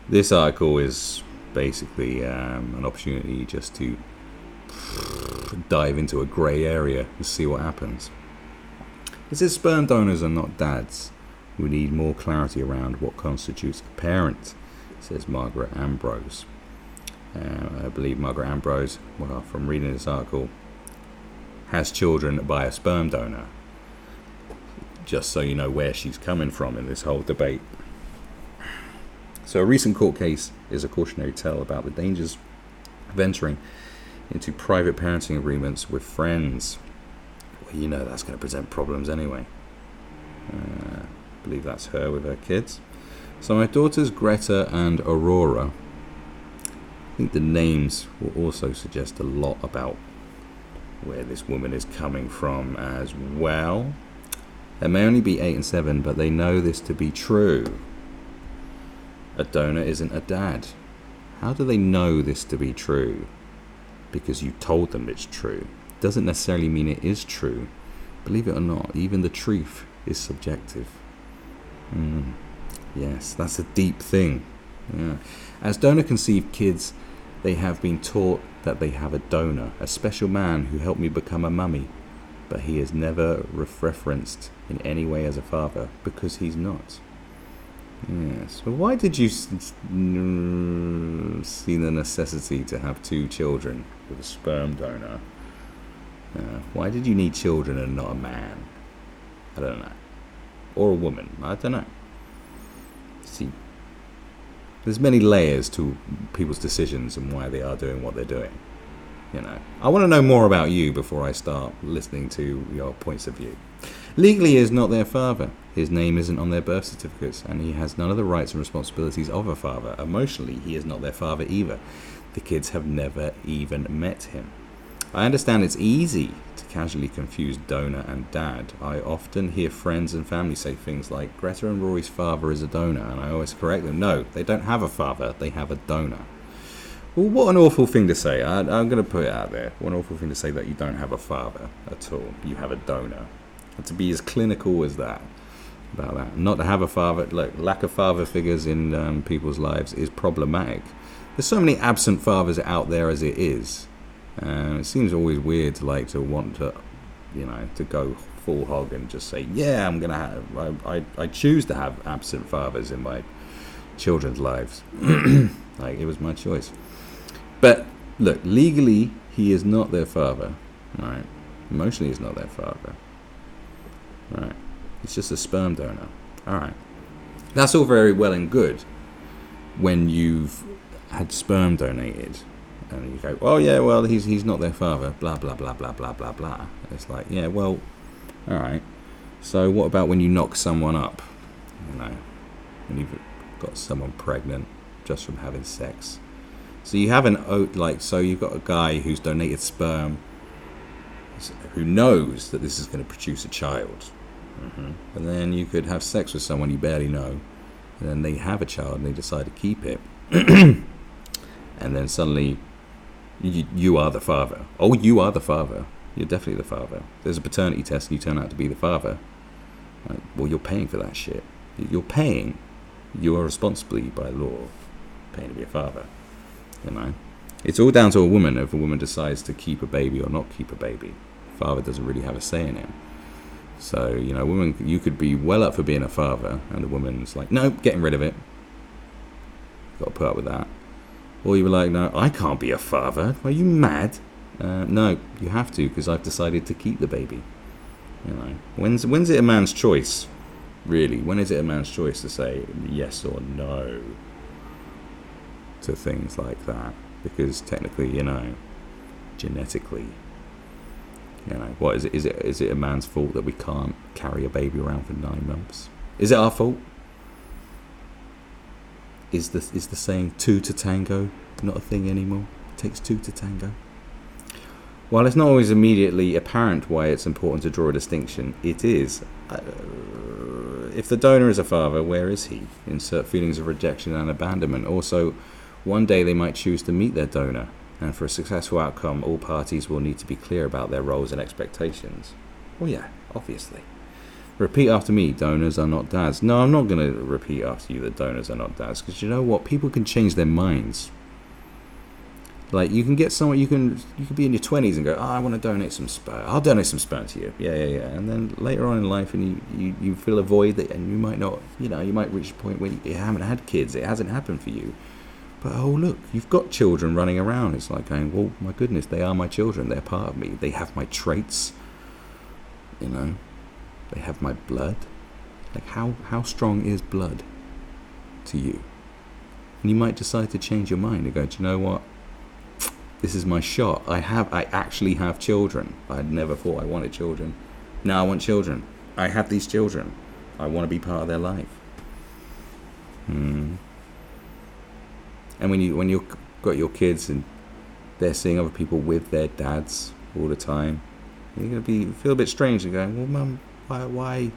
This article is basically an opportunity just to dive into a grey area and see what happens. It says sperm donors are not dads. We need more clarity around what constitutes a parent, says Margaret Ambrose. I believe Margaret Ambrose, well, from reading this article, has children by a sperm donor. Just so you know where she's coming from in this whole debate. So a recent court case is a cautionary tale about the dangers of entering into private parenting agreements with friends. Well, you know that's going to present problems anyway. I believe that's her with her kids. So my daughters Greta and Aurora, I think the names will also suggest a lot about where this woman is coming from as well. They may only be 8 and 7, but they know this to be true. A donor isn't a dad. How do they know this to be true? Because you told them it's true. Doesn't necessarily mean it is true. Believe it or not, even the truth is subjective. Yes, that's a deep thing. Yeah. As donor-conceived kids, they have been taught that they have a donor, a special man who helped me become a mummy, but he is never referenced in any way as a father because he's not. Yes. Well, why did you see the necessity to have 2 children with a sperm donor? Why did you need children and not a man? I don't know. Or a woman. I don't know. See, there's many layers to people's decisions and why they are doing what they're doing. You know, I want to know more about you before I start listening to your points of view. Legally, he is not their father. His name isn't on their birth certificates, and he has none of the rights and responsibilities of a father. Emotionally, he is not their father either. The kids have never even met him. I understand it's easy to casually confuse donor and dad. I often hear friends and family say things like, Greta and Rory's father is a donor, and I always correct them. No, they don't have a father, they have a donor. Well, what an awful thing to say. I'm going to put it out there. What an awful thing to say that you don't have a father at all. You have a donor. And to be as clinical as that about that. Not to have a father, look, lack of father figures in people's lives is problematic. There's so many absent fathers out there as it is. It seems always weird to want to, to go full hog and just say, yeah, I'm going to have, I choose to have absent fathers in my children's lives. Like, it was my choice. But look, legally, he is not their father, right? Emotionally, he's not their father, right? It's just a sperm donor, all right? That's all very well and good when you've had sperm donated, and you go, oh yeah, well he's not their father, blah blah blah blah blah blah blah. It's like, yeah, well, all right. So what about when you knock someone up? When you've got someone pregnant just from having sex. So you have so you've got a guy who's donated sperm, who knows that this is going to produce a child. And then you could have sex with someone you barely know, and then they have a child and they decide to keep it. And then suddenly you are the father. Oh, you are the father. You're definitely the father. There's a paternity test and you turn out to be the father. Right? Well, you're paying for that shit. You're paying. You are responsibly, by law, paying to be a father. It's all down to a woman if a woman decides to keep a baby or not keep a baby. Father doesn't really have a say in it. So, a woman, you could be well up for being a father, and the woman's like, no, getting rid of it. Got to put up with that. Or you were like, no, I can't be a father. Are you mad? No, you have to, because I've decided to keep the baby. When's it a man's choice? Really, when is it a man's choice to say yes or no to things like that? Because technically, genetically, what is it? Is it a man's fault that we can't carry a baby around for 9 months? Is it our fault? Is the saying 2 to tango not a thing anymore? It takes 2 to tango. While it's not always immediately apparent why it's important to draw a distinction, it is. If the donor is a father, where is he? Insert feelings of rejection and abandonment. Also, one day they might choose to meet their donor, and for a successful outcome, all parties will need to be clear about their roles and expectations. Well, yeah, obviously. Repeat after me, donors are not dads. No, I'm not going to repeat after you that donors are not dads, because you know what? People can change their minds. Like, you can get someone, you can be in your 20s and go, I want to donate some sperm. I'll donate some sperm to you. Yeah. And then later on in life, and you feel a void, that, and you might not, you might reach a point where you haven't had kids. It hasn't happened for you. But, oh, look, you've got children running around. It's like going, well, my goodness, they are my children. They're part of me. They have my traits. They have my blood. Like, how strong is blood to you? And you might decide to change your mind and go, do you know what? This is my shot. I actually have children. I never thought I wanted children. Now I want children. I have these children. I want to be part of their life. And when you've got your kids and they're seeing other people with their dads all the time, you're going to feel a bit strange and going, well, Mum, why?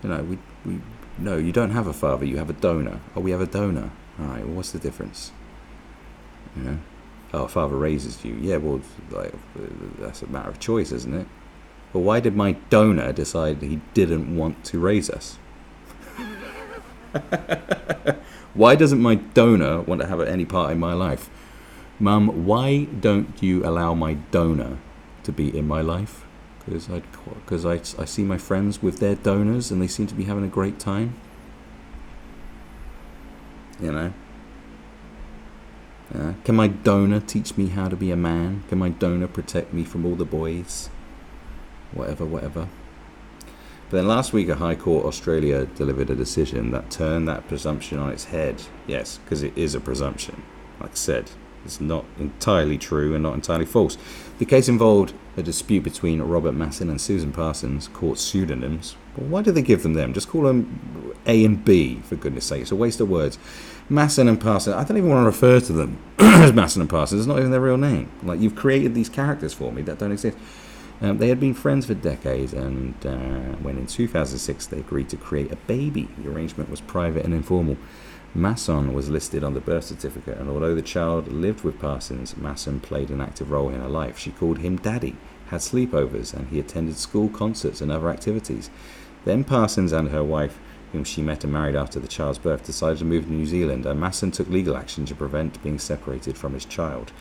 No, you don't have a father. You have a donor. Oh, we have a donor. All right. Well, what's the difference? Oh, a father raises you. Yeah, well, that's a matter of choice, isn't it? But why did my donor decide he didn't want to raise us? Why doesn't my donor want to have any part in my life? Mum, why don't you allow my donor to be in my life? Because I see my friends with their donors and they seem to be having a great time. Can my donor teach me how to be a man? Can my donor protect me from all the boys? Whatever. But then last week, a High Court Australia delivered a decision that turned that presumption on its head. Yes, because it is a presumption. Like I said, it's not entirely true and not entirely false. The case involved a dispute between Robert Masson and Susan Parsons, court pseudonyms. Well, why do they give them? Just call them A and B, for goodness sake. It's a waste of words. Masson and Parsons, I don't even want to refer to them as Masson and Parsons. It's not even their real name. Like, you've created these characters for me that don't exist. They had been friends for decades, and when in 2006 they agreed to create a baby, the arrangement was private and informal. Masson was listed on the birth certificate, and although the child lived with Parsons, Masson played an active role in her life. She called him Daddy, had sleepovers, and he attended school concerts and other activities. Then Parsons and her wife, whom she met and married after the child's birth, decided to move to New Zealand, and Masson took legal action to prevent being separated from his child.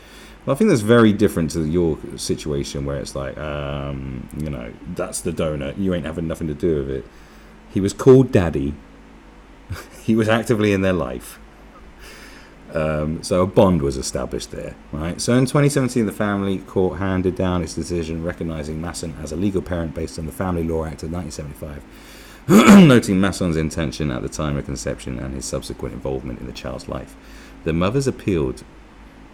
Well, I think that's very different to your situation where it's like, that's the donor. You ain't having nothing to do with it. He was called Daddy. He was actively in their life. So a bond was established there, right? So in 2017, the family court handed down its decision recognizing Masson as a legal parent based on the Family Law Act of 1975, noting Masson's intention at the time of conception and his subsequent involvement in the child's life. The mothers appealed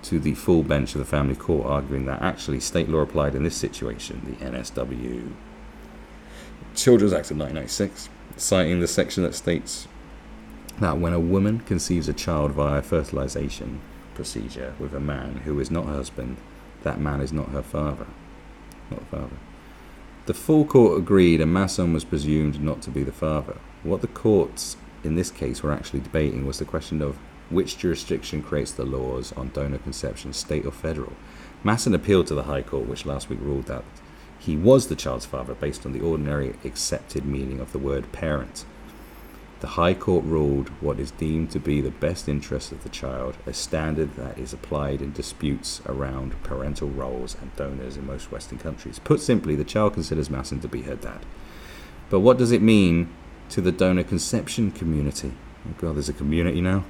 to the full bench of the family court, arguing that actually state law applied in this situation, the NSW Children's Act of 1996, citing the section that states that when a woman conceives a child via fertilization procedure with a man who is not her husband, that man is not her father. Not the father. The full court agreed, and Masson was presumed not to be the father. What the courts in this case were actually debating was the question of which jurisdiction creates the laws on donor conception, state or federal. Masson appealed to the High Court, which last week ruled that he was the child's father based on the ordinary accepted meaning of the word parent. The High Court ruled what is deemed to be the best interest of the child, a standard that is applied in disputes around parental roles and donors in most Western countries. Put simply, the child considers Masson to be her dad. But what does it mean to the donor conception community? Oh God, there's a community now.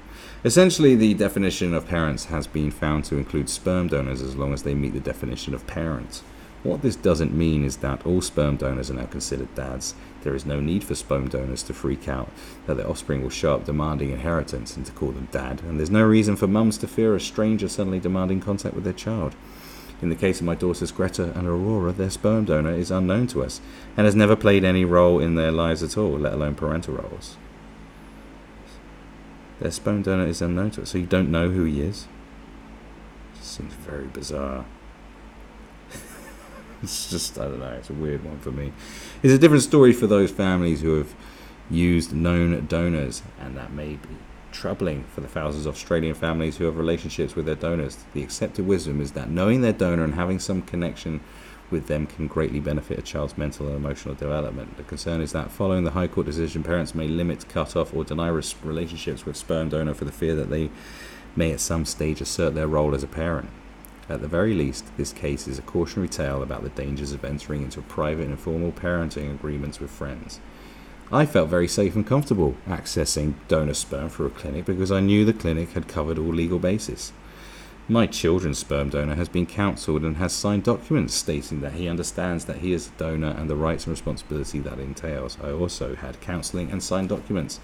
Essentially, the definition of parents has been found to include sperm donors as long as they meet the definition of parents. What this doesn't mean is that all sperm donors are now considered dads. There is no need for sperm donors to freak out that their offspring will show up demanding inheritance and to call them dad, and there's no reason for mums to fear a stranger suddenly demanding contact with their child. In the case of my daughters Greta and Aurora, their sperm donor is unknown to us and has never played any role in their lives at all, let alone parental roles. Their sperm donor is unknown to us, so you don't know who he is? It just seems very bizarre. It's just, I don't know, it's a weird one for me. It's a different story for those families who have used known donors, and that may be troubling for the thousands of Australian families who have relationships with their donors. The accepted wisdom is that knowing their donor and having some connection with them can greatly benefit a child's mental and emotional development. The concern is that following the High Court decision, parents may limit, cut off, or deny relationships with sperm donor for the fear that they may at some stage assert their role as a parent. At the very least, this case is a cautionary tale about the dangers of entering into private and informal parenting agreements with friends. I felt very safe and comfortable accessing donor sperm through a clinic because I knew the clinic had covered all legal bases. My children's sperm donor has been counselled and has signed documents stating that he understands that he is a donor and the rights and responsibility that entails. I also had counselling and signed documents.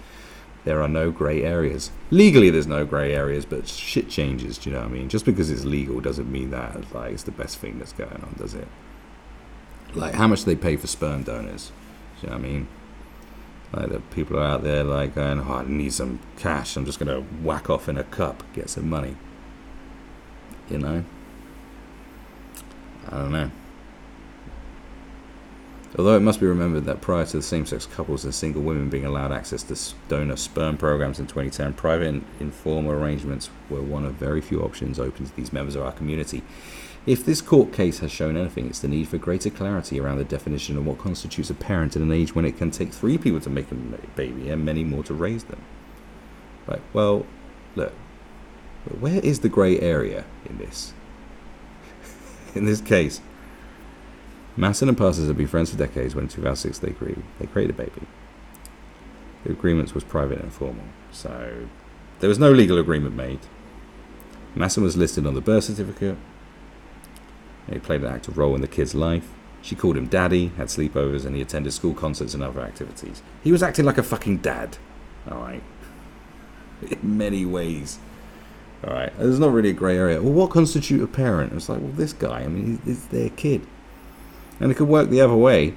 There are no grey areas. Legally, there's no grey areas, but shit changes, do you know what I mean? Just because it's legal doesn't mean that it's the best thing that's going on, does it? Like, how much do they pay for sperm donors? Do you know what I mean? Like, the people are out there like going, oh, I need some cash. I'm just going to whack off in a cup, get some money. You know? I don't know. Although it must be remembered that prior to the same-sex couples and single women being allowed access to donor sperm programs in 2010, private and informal arrangements were one of very few options open to these members of our community. If this court case has shown anything, it's the need for greater clarity around the definition of what constitutes a parent at an age when it can take 3 people to make a baby and many more to raise them. Like, well, look, where is the grey area in this? In this case, Masson and Parsons had been friends for decades when in 2006 they created a baby. The agreement was private and informal, so there was no legal agreement made. Masson was listed on the birth certificate. He played an active role in the kid's life. She called him daddy, had sleepovers, and he attended school concerts and other activities. He was acting like a fucking dad, alright? In many ways. Alright, there's not really a grey area. Well, what constitutes a parent? It's like, well, this guy, I mean, it's their kid. And it could work the other way.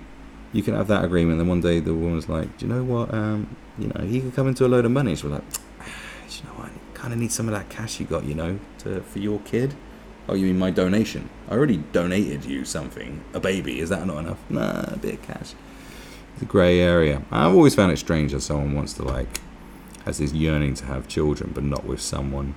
You can have that agreement, and then one day the woman's like, do you know what, he could come into a load of money. She's like, you know what, I kind of need some of that cash you got, for your kid. Oh, you mean my donation? I already donated you something. A baby, is that not enough? Nah, a bit of cash. It's a grey area. I've always found it strange that someone wants to, has this yearning to have children, but not with someone.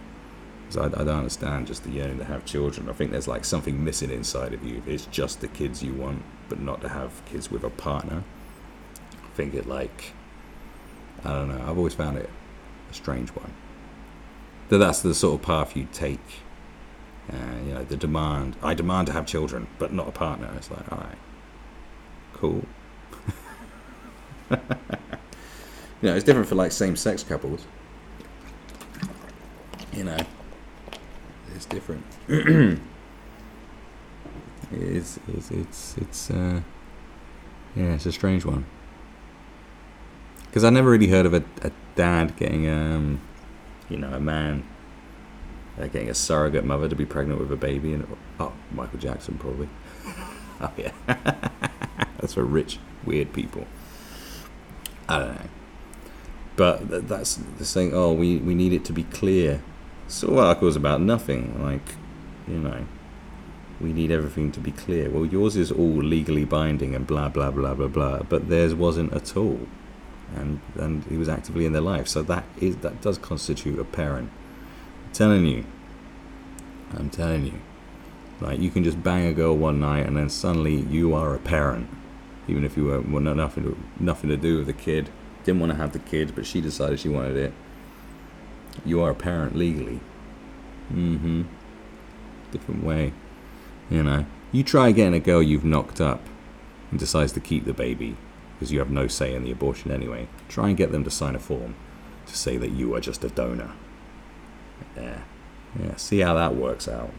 Because I don't understand just the yearning to have children. I think there's, something missing inside of you. It's just the kids you want, but not to have kids with a partner. I think I don't know. I've always found it a strange one. That's the sort of path you take. The demand. I demand to have children, but not a partner. It's like, all right, cool. It's different for same-sex couples. It's different. It's a strange one. Because I never really heard of a dad getting a man getting a surrogate mother to be pregnant with a baby, and Michael Jackson probably. Oh yeah, that's for rich, weird people. I don't know, but that's the saying. Oh, we need it to be clear. So articles about nothing. We need everything to be clear. Well, yours is all legally binding and blah blah blah blah blah, but theirs wasn't at all, and he was actively in their life. So that does constitute a parent. I'm telling you, you can just bang a girl one night and then suddenly you are a parent, even if you were nothing to do with the kid, didn't want to have the kid, but she decided she wanted it. You are a parent legally. Different way, You try getting a girl you've knocked up and decides to keep the baby because you have no say in the abortion anyway. Try and get them to sign a form to say that you are just a donor. Yeah. See how that works out.